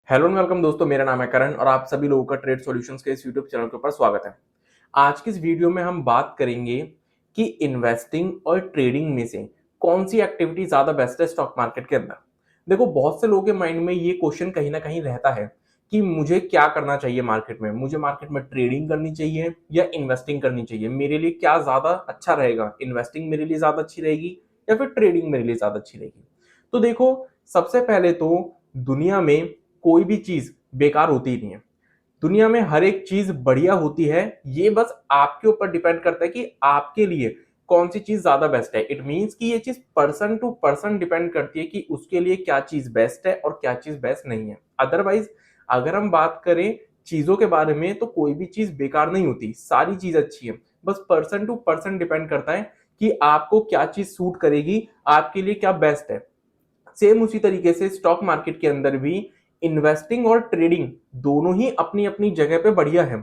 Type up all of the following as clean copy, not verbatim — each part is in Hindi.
हेलो एंड वेलकम दोस्तों, मेरा नाम है करण और आप सभी लोगों का ट्रेड सॉल्यूशंस के इस यूट्यूब चैनल के ऊपर स्वागत है। आज की इस वीडियो में हम बात करेंगे कि इन्वेस्टिंग और ट्रेडिंग में से कौन सी एक्टिविटी ज्यादा बेस्ट है स्टॉक मार्केट के अंदर। देखो, बहुत से लोगों के माइंड में ये क्वेश्चन कहीं ना कहीं रहता है कि मुझे क्या करना चाहिए मार्केट में, मुझे मार्केट में ट्रेडिंग करनी चाहिए या इन्वेस्टिंग करनी चाहिए, मेरे लिए क्या ज्यादा अच्छा रहेगा, इन्वेस्टिंग मेरे लिए ज्यादा अच्छी रहेगी या फिर ट्रेडिंग मेरे लिए ज्यादा अच्छी रहेगी। तो देखो, सबसे पहले तो दुनिया में कोई भी चीज बेकार होती ही नहीं है। दुनिया में हर एक चीज बढ़िया होती है। ये बस आपके ऊपर डिपेंड करता है कि आपके लिए कौन सी चीज ज्यादा बेस्ट है। इट मींस कि ये चीज पर्सन टू पर्सन डिपेंड करती है कि उसके लिए क्या चीज बेस्ट है और क्या चीज बेस्ट नहीं है। अदरवाइज अगर हम बात करें चीजों के बारे में तो कोई भी चीज बेकार नहीं होती, सारी चीज अच्छी है। बस पर्सन टू पर्सन डिपेंड करता है कि आपको क्या चीज सूट करेगी, आपके लिए क्या बेस्ट है। सेम उसी तरीके से स्टॉक मार्केट के अंदर भी इन्वेस्टिंग और ट्रेडिंग दोनों ही अपनी अपनी जगह पे बढ़िया है,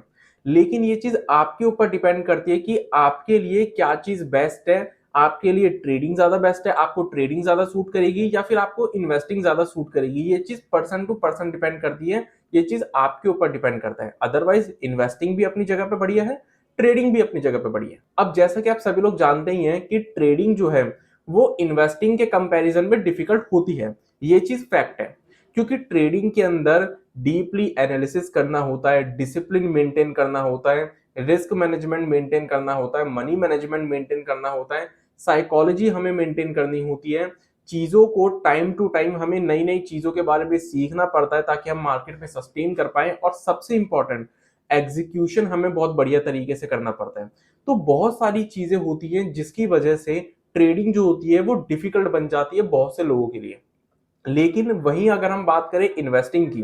लेकिन ये चीज आपके ऊपर डिपेंड करती है कि आपके लिए क्या चीज बेस्ट है। आपके लिए ट्रेडिंग ज्यादा बेस्ट है, आपको ट्रेडिंग ज्यादा सूट करेगी या फिर आपको इन्वेस्टिंग ज्यादा सूट करेगी। ये चीज पर्सन टू पर्सन डिपेंड करती है, ये चीज आपके ऊपर डिपेंड करता है। अदरवाइज इन्वेस्टिंग भी अपनी जगह पे बढ़िया है, ट्रेडिंग भी अपनी जगह पे बढ़िया है। अब जैसा कि आप सभी लोग जानते ही हैं कि ट्रेडिंग जो है वो इन्वेस्टिंग के कंपैरिजन में डिफिकल्ट होती है। ये चीज फैक्ट है, क्योंकि ट्रेडिंग के अंदर डीपली एनालिसिस करना होता है, डिसिप्लिन मेंटेन करना होता है, रिस्क मैनेजमेंट मेंटेन करना होता है, मनी मैनेजमेंट मेंटेन करना होता है, साइकोलॉजी हमें मेंटेन करनी होती है। चीजों को टाइम टू टाइम हमें नई नई चीजों के बारे में सीखना पड़ता है ताकि हम मार्केट में सस्टेन कर पाए, और सबसे इंपॉर्टेंट एग्जीक्यूशन हमें बहुत बढ़िया तरीके से करना पड़ता है। तो बहुत सारी चीजें होती हैं जिसकी वजह से ट्रेडिंग जो होती है वो डिफिकल्ट बन जाती है बहुत से लोगों के लिए। लेकिन वहीं अगर हम बात करें इन्वेस्टिंग की,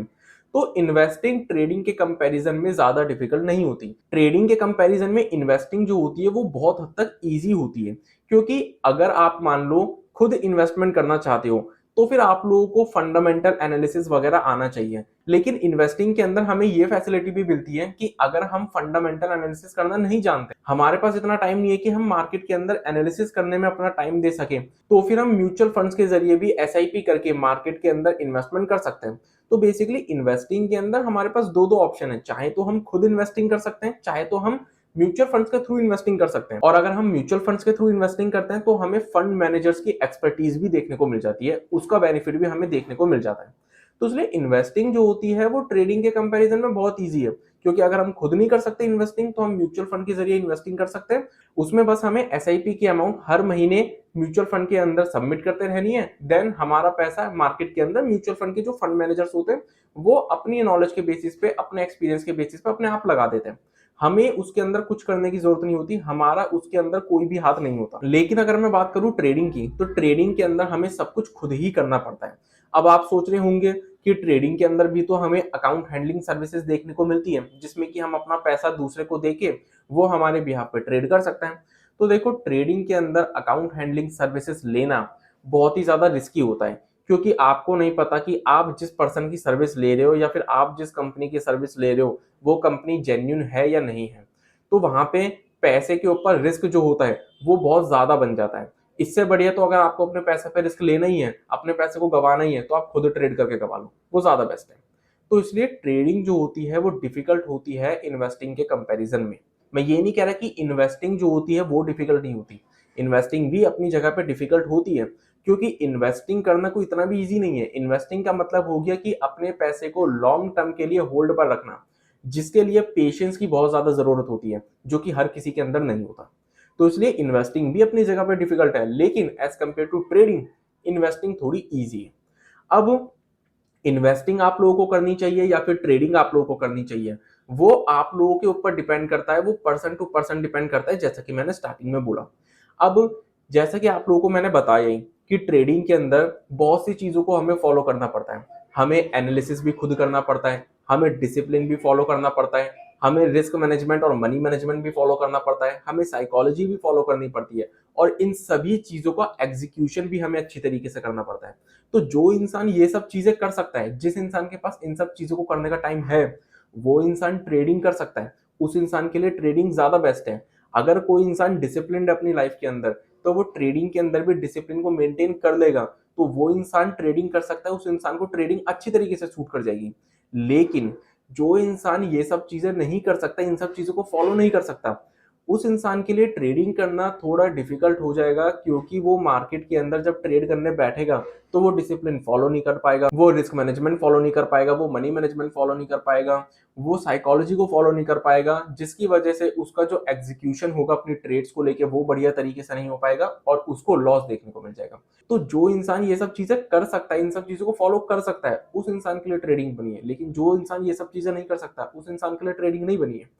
तो इन्वेस्टिंग ट्रेडिंग के कंपैरिजन में ज्यादा डिफिकल्ट नहीं होती। ट्रेडिंग के कंपैरिजन में इन्वेस्टिंग जो होती है वो बहुत हद तक इजी होती है, क्योंकि अगर आप मान लो खुद इन्वेस्टमेंट करना चाहते हो तो फिर आप लोगों को फंडामेंटल एनालिसिस वगैरह आना चाहिए। लेकिन इन्वेस्टिंग के अंदर हमें ये फैसिलिटी भी मिलती है कि अगर हम फंडामेंटल एनालिसिस करना नहीं जानते, हमारे पास इतना टाइम नहीं है कि हम मार्केट के अंदर एनालिसिस करने में अपना टाइम दे सके, तो फिर हम म्यूचुअल फंड्स के जरिए भी एसआईपी करके मार्केट के अंदर इन्वेस्टमेंट कर सकते हैं। तो बेसिकली इन्वेस्टिंग के अंदर हमारे पास दो दो ऑप्शन है, चाहे तो हम खुद इन्वेस्टिंग कर सकते हैं, चाहे तो हम म्यूचुअल फंड्स के थ्रू इन्वेस्टिंग कर सकते हैं। और अगर हम म्यूचुअल फंड्स के थ्रू इन्वेस्टिंग करते हैं तो हमें फंड मैनेजर्स की एक्सपर्टीज भी देखने को मिल जाती है, उसका बेनिफिट भी हमें देखने को मिल जाता है। तो इसलिए इन्वेस्टिंग जो होती है वो ट्रेडिंग के कंपैरिजन में बहुत ईजी है, क्योंकि अगर हम खुद नहीं कर सकते इन्वेस्टिंग तो हम म्यूचुअल फंड के जरिए इन्वेस्टिंग कर सकते हैं। उसमें बस हमें एसआईपी की अमाउंट हर महीने म्यूचुअल फंड के अंदर सबमिट करते रहनी है। देन हमारा पैसा मार्केट के अंदर म्यूचुअल फंड के जो फंड मैनेजर्स होते हैं वो अपनी नॉलेज के बेसिस पे, अपने एक्सपीरियंस के बेसिस पे अपने आप लगा देते हैं। हमें उसके अंदर कुछ करने की जरूरत नहीं होती, हमारा उसके अंदर कोई भी हाथ नहीं होता। लेकिन अगर मैं बात करूं ट्रेडिंग की, तो ट्रेडिंग के अंदर हमें सब कुछ खुद ही करना पड़ता है। अब आप सोच रहे होंगे कि ट्रेडिंग के अंदर भी तो हमें अकाउंट हैंडलिंग सर्विसेज देखने को मिलती है, जिसमें कि हम अपना पैसा दूसरे को देके वो हमारे बिहाफ पे ट्रेड कर सकते हैं। तो देखो, ट्रेडिंग के अंदर अकाउंट हैंडलिंग सर्विसेज लेना बहुत ही ज्यादा रिस्की होता है, क्योंकि आपको नहीं पता कि आप जिस पर्सन की सर्विस ले रहे हो या फिर आप जिस कंपनी की सर्विस ले रहे हो वो कंपनी जेन्युइन है या नहीं है। तो वहां पे पैसे के ऊपर रिस्क जो होता है वो बहुत ज्यादा बन जाता है। इससे बढ़िया तो अगर आपको अपने पैसे पे रिस्क लेना ही है, अपने पैसे को गंवाना ही है, तो आप खुद ट्रेड करके गंवा लो, वो ज्यादा बेस्ट है। तो इसलिए ट्रेडिंग जो होती है वो डिफिकल्ट होती है इन्वेस्टिंग के कंपैरिजन में। मैं ये नहीं कह रहा कि इन्वेस्टिंग जो होती है वो डिफिकल्ट नहीं होती, इन्वेस्टिंग भी अपनी जगह पे डिफिकल्ट होती है, क्योंकि इन्वेस्टिंग करना कोई इतना भी इजी नहीं है। इन्वेस्टिंग का मतलब हो गया कि अपने पैसे को लॉन्ग टर्म के लिए होल्ड पर रखना, जिसके लिए पेशेंस की बहुत ज्यादा जरूरत होती है, जो कि हर किसी के अंदर नहीं होता। तो इसलिए इन्वेस्टिंग भी अपनी जगह पर डिफिकल्ट है, लेकिन as compare to trading investing थोड़ी इजी है। अब इन्वेस्टिंग आप लोगों को करनी चाहिए या फिर ट्रेडिंग आप लोगों को करनी चाहिए, वो आप लोगों के ऊपर डिपेंड करता है, वो पर्सन टू पर्सन डिपेंड करता है, जैसा कि मैंने स्टार्टिंग में बोला। अब जैसा कि आप लोगों को मैंने बताया ही कि ट्रेडिंग के अंदर बहुत सी चीजों को हमें फॉलो करना पड़ता है। हमें एनालिसिस भी खुद करना पड़ता है, हमें डिसिप्लिन भी फॉलो करना पड़ता है, हमें रिस्क मैनेजमेंट और मनी मैनेजमेंट भी फॉलो करना पड़ता है, हमें साइकोलॉजी भी फॉलो करनी पड़ती है, और इन सभी चीजों का एग्जीक्यूशन भी हमें अच्छी तरीके से करना पड़ता है। तो जो इंसान ये सब चीजें कर सकता है, जिस इंसान के पास इन सब चीजों को करने का टाइम है, वो इंसान ट्रेडिंग कर सकता है। उस इंसान के लिए ट्रेडिंग ज्यादा बेस्ट है। अगर कोई इंसान डिसिप्लिन्ड अपनी लाइफ के अंदर, तो वो ट्रेडिंग के अंदर भी डिसिप्लिन को मेंटेन कर लेगा, तो वो इंसान ट्रेडिंग कर सकता है, उस इंसान को ट्रेडिंग अच्छी तरीके से सूट कर जाएगी। लेकिन जो इंसान ये सब चीजें नहीं कर सकता, इन सब चीजों को फॉलो नहीं कर सकता, उस इंसान के लिए ट्रेडिंग करना थोड़ा डिफिकल्ट हो जाएगा, क्योंकि वो मार्केट के अंदर जब ट्रेड करने बैठेगा तो वो डिसिप्लिन फॉलो नहीं कर पाएगा, वो रिस्क मैनेजमेंट फॉलो नहीं कर पाएगा, वो मनी मैनेजमेंट फॉलो नहीं कर पाएगा, वो साइकोलॉजी को फॉलो नहीं कर पाएगा, जिसकी वजह से उसका जो एग्जीक्यूशन होगा अपनी ट्रेड्स को लेके वो बढ़िया तरीके से नहीं हो पाएगा और उसको लॉस देखने को मिल जाएगा। तो जो इंसान ये सब चीजें कर सकता है, इन सब चीजों को फॉलो कर सकता है, उस इंसान के लिए ट्रेडिंग बनी है। लेकिन जो इंसान ये सब चीजें नहीं कर सकता, उस इंसान के लिए ट्रेडिंग नहीं बनी है।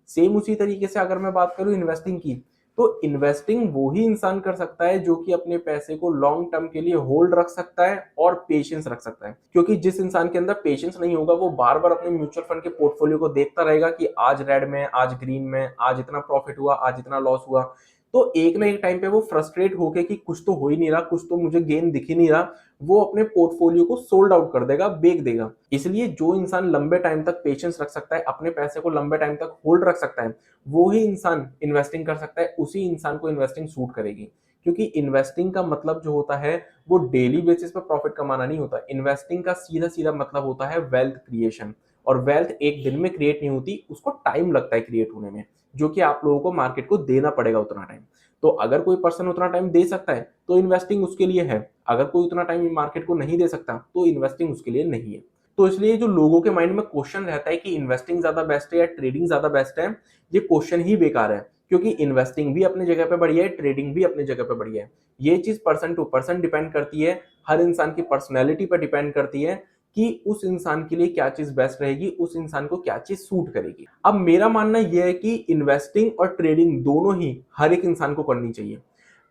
सेम उसी तरीके से अगर मैं बात करूं इन्वेस्टिंग की, तो इन्वेस्टिंग वो ही इंसान कर सकता है जो कि अपने पैसे को लॉन्ग टर्म के लिए होल्ड रख सकता है और पेशेंस रख सकता है। क्योंकि जिस इंसान के अंदर पेशेंस नहीं होगा, वो बार बार अपने म्यूचुअल फंड के पोर्टफोलियो को देखता रहेगा कि आज रेड में, आज ग्रीन में, आज इतना प्रॉफिट हुआ, आज इतना लॉस हुआ। तो एक ना एक टाइम पे वो फ्रस्ट्रेट होके कि कुछ तो हो ही नहीं रहा, कुछ तो मुझे गेन दिख ही नहीं रहा, वो अपने पोर्टफोलियो को सोल्ड आउट कर देगा, बेच देगा। इसलिए जो इंसान लंबे टाइम तक पेशेंस रख सकता है, अपने पैसे को लंबे टाइम तक होल्ड रख सकता है, वो ही इंसान इन्वेस्टिंग कर सकता है। उसी इंसान को इन्वेस्टिंग सूट करेगी। क्योंकि इन्वेस्टिंग का मतलब जो होता है वो डेली बेसिस पर प्रॉफिट कमाना नहीं होता। इन्वेस्टिंग का सीधा सीधा मतलब होता है वेल्थ क्रिएशन। और वेल्थ एक दिन में क्रिएट नहीं होती, उसको टाइम लगता है क्रिएट होने में, जो कि आप लोगों को मार्केट को देना पड़ेगा उतना टाइम। तो अगर कोई पर्सन उतना टाइम दे सकता है तो इन्वेस्टिंग उसके लिए है। अगर कोई उतना टाइम मार्केट को नहीं दे सकता तो इन्वेस्टिंग उसके लिए नहीं है। तो इसलिए जो लोगों के माइंड में क्वेश्चन रहता है कि इन्वेस्टिंग ज्यादा बेस्ट है या ट्रेडिंग ज्यादा बेस्ट है, ये क्वेश्चन ही बेकार है। क्योंकि इन्वेस्टिंग भी अपनी जगह पे बढ़िया है, ट्रेडिंग भी अपनी जगह पे बढ़िया है। ये चीज पर्सन टू पर्सन डिपेंड करती है, हर इंसान की पर्सनैलिटी पर डिपेंड करती है कि उस इंसान के लिए क्या चीज बेस्ट रहेगी, उस इंसान को क्या चीज सूट करेगी। अब मेरा मानना यह है कि इन्वेस्टिंग और ट्रेडिंग दोनों ही हर एक इंसान को करनी चाहिए।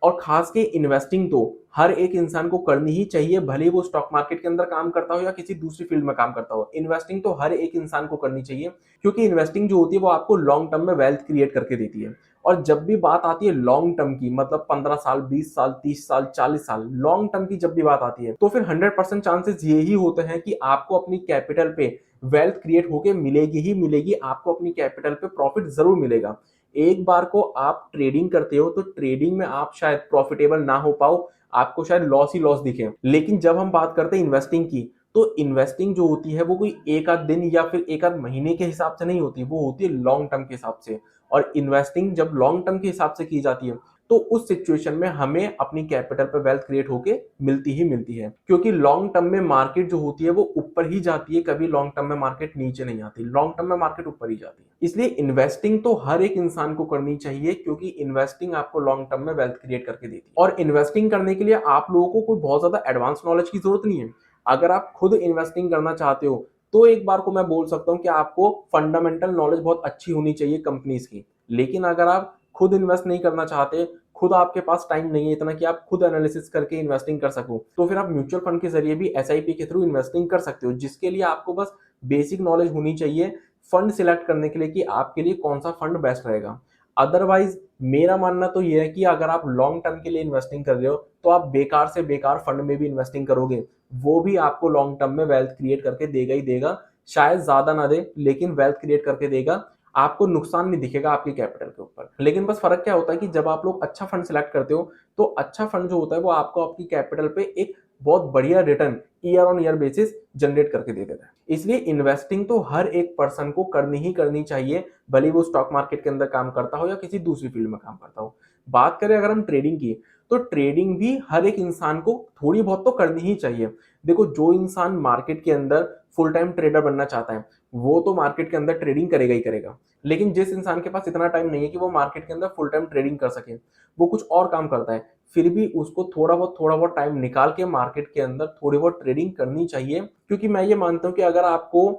और खास के इन्वेस्टिंग तो हर एक इंसान को करनी ही चाहिए, भले वो स्टॉक मार्केट के अंदर काम करता हो या किसी दूसरी फील्ड में काम करता हो। इन्वेस्टिंग तो हर एक इंसान को करनी चाहिए, क्योंकि इन्वेस्टिंग जो होती है वो आपको लॉन्ग टर्म में वेल्थ क्रिएट करके देती है। और जब भी बात आती है लॉन्ग टर्म की, मतलब 15 साल, 20 साल, 30 साल, 40 साल, लॉन्ग टर्म की जब भी बात आती है, तो फिर 100% चांसेस यही होते हैं कि आपको अपनी कैपिटल पे वेल्थ क्रिएट होके मिलेगी ही मिलेगी, आपको अपनी कैपिटल पे प्रॉफिट जरूर मिलेगा। एक बार को आप ट्रेडिंग करते हो तो ट्रेडिंग में आप शायद प्रॉफिटेबल ना हो पाओ, आपको शायद लॉस ही लॉस दिखे। लेकिन जब हम बात करते हैं इन्वेस्टिंग की, तो इन्वेस्टिंग जो होती है वो कोई एक आध दिन या फिर एक आध महीने के हिसाब से नहीं होती, वो होती है लॉन्ग टर्म के हिसाब से। और इन्वेस्टिंग जब लॉन्ग टर्म के हिसाब से की जाती है तो उस सिचुएशन में हमें अपनी कैपिटल पे वेल्थ क्रिएट होके मिलती ही मिलती है। क्योंकि लॉन्ग टर्म में मार्केट जो होती है वो ऊपर ही जाती है, कभी लॉन्ग टर्म में मार्केट नीचे नहीं आती, लॉन्ग टर्म में मार्केट ऊपर ही जाती है। इसलिए इन्वेस्टिंग तो हर एक इंसान को करनी चाहिए, क्योंकि इन्वेस्टिंग आपको लॉन्ग टर्म में वेल्थ क्रिएट करके देती है। और इन्वेस्टिंग करने के लिए आप लोगों को कोई बहुत ज्यादा एडवांस नॉलेज की जरूरत नहीं है। अगर आप खुद इन्वेस्टिंग करना चाहते हो तो एक बार को मैं बोल सकता हूं कि आपको फंडामेंटल नॉलेज बहुत अच्छी होनी चाहिए कंपनीज की। लेकिन अगर आप खुद इन्वेस्ट नहीं करना चाहते, खुद आपके पास टाइम नहीं है इतना कि आप खुद एनालिसिस करके इन्वेस्टिंग कर सको, तो फिर आप म्यूचुअल फंड के जरिए भी एसआईपी के थ्रू इन्वेस्टिंग कर सकते हो, जिसके लिए आपको बस बेसिक नॉलेज होनी चाहिए फंड सिलेक्ट करने के लिए कि आपके लिए कौन सा फंड बेस्ट रहेगा। अदरवाइज मेरा मानना तो यह है कि अगर आप लॉन्ग टर्म के लिए इन्वेस्टिंग कर रहे हो तो आप बेकार से बेकार फंड में भी इन्वेस्टिंग करोगे, वो भी आपको लॉन्ग टर्म में वेल्थ क्रिएट करके देगा ही देगा। शायद ज्यादा ना दे, लेकिन वेल्थ क्रिएट करके देगा। आपको नुकसान नहीं दिखेगा आपकी कैपिटल के ऊपर। लेकिन बस फर्क क्या होता है कि जब आप लोग अच्छा फंड सिलेक्ट करते हो तो अच्छा फंड जो होता है वो आपको आपकी कैपिटल पे एक बहुत बढ़िया return year on year basis generate करके दे देता है। इसलिए इन्वेस्टिंग तो हर एक पर्सन को करनी ही करनी चाहिए, भले वो स्टॉक मार्केट के अंदर काम करता हो या किसी दूसरी फील्ड में काम करता हो। बात करें अगर हम ट्रेडिंग की, तो ट्रेडिंग भी हर एक इंसान को थोड़ी बहुत तो करनी ही चाहिए। देखो, जो इंसान मार्केट के अंदर फुल टाइम ट्रेडर बनना चाहता है वो तो मार्केट के अंदर ट्रेडिंग करेगा ही करेगा। लेकिन जिस इंसान के पास इतना टाइम नहीं है कि वो मार्केट के अंदर फुल टाइम ट्रेडिंग कर सके, वो कुछ और काम करता है, फिर भी उसको थोड़ा बहुत टाइम निकाल के मार्केट के अंदर थोड़ी बहुत ट्रेडिंग करनी चाहिए। क्योंकि मैं ये मानता हूं कि अगर आपको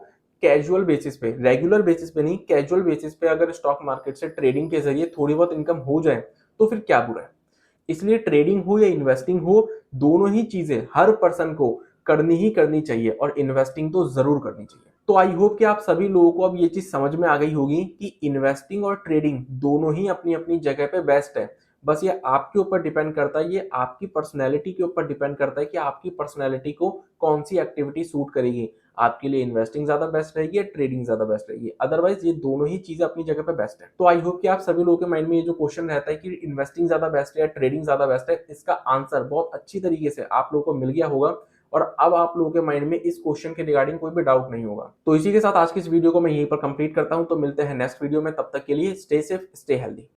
कैजुअल बेसिस पे, रेगुलर बेसिस पे नहीं, कैजुअल बेसिस पे अगर स्टॉक मार्केट से ट्रेडिंग के जरिए थोड़ी बहुत इनकम हो जाए तो फिर क्या बुरा है। इसलिए ट्रेडिंग हो या इन्वेस्टिंग हो, दोनों ही चीजें हर पर्सन को करनी ही करनी चाहिए, और इन्वेस्टिंग तो जरूर करनी चाहिए। तो आई होप कि आप सभी लोगों को अब ये चीज समझ में आ गई होगी कि इन्वेस्टिंग और ट्रेडिंग दोनों ही अपनी अपनी जगह पे बेस्ट है। बस ये आपके ऊपर डिपेंड करता है, ये आपकी पर्सनैलिटी के ऊपर डिपेंड करता है कि आपकी पर्सनैलिटी को कौन सी एक्टिविटी सूट करेगी। आपके लिए इन्वेस्टिंग ज्यादा बेस्ट रहेगी या ट्रेडिंग ज्यादा बेस्ट रहेगी। अदरवाइज ये दोनों ही चीजें अपनी जगह पे बेस्ट है। तो आई होप कि आप सभी लोगों के माइंड में ये जो क्वेश्चन रहता है कि इन्वेस्टिंग ज्यादा बेस्ट है या ट्रेडिंग ज्यादा बेस्ट है, इसका आंसर बहुत अच्छी तरीके से आप लोगों को मिल गया होगा। और अब आप लोगों के माइंड में इस क्वेश्चन के रिगार्डिंग कोई भी डाउट नहीं होगा। तो इसी के साथ आज की इस वीडियो को मैं यहीं पर कंप्लीट करता हूं। तो मिलते हैं नेक्स्ट वीडियो में, तब तक के लिए स्टे सेफ, स्टे हेल्दी।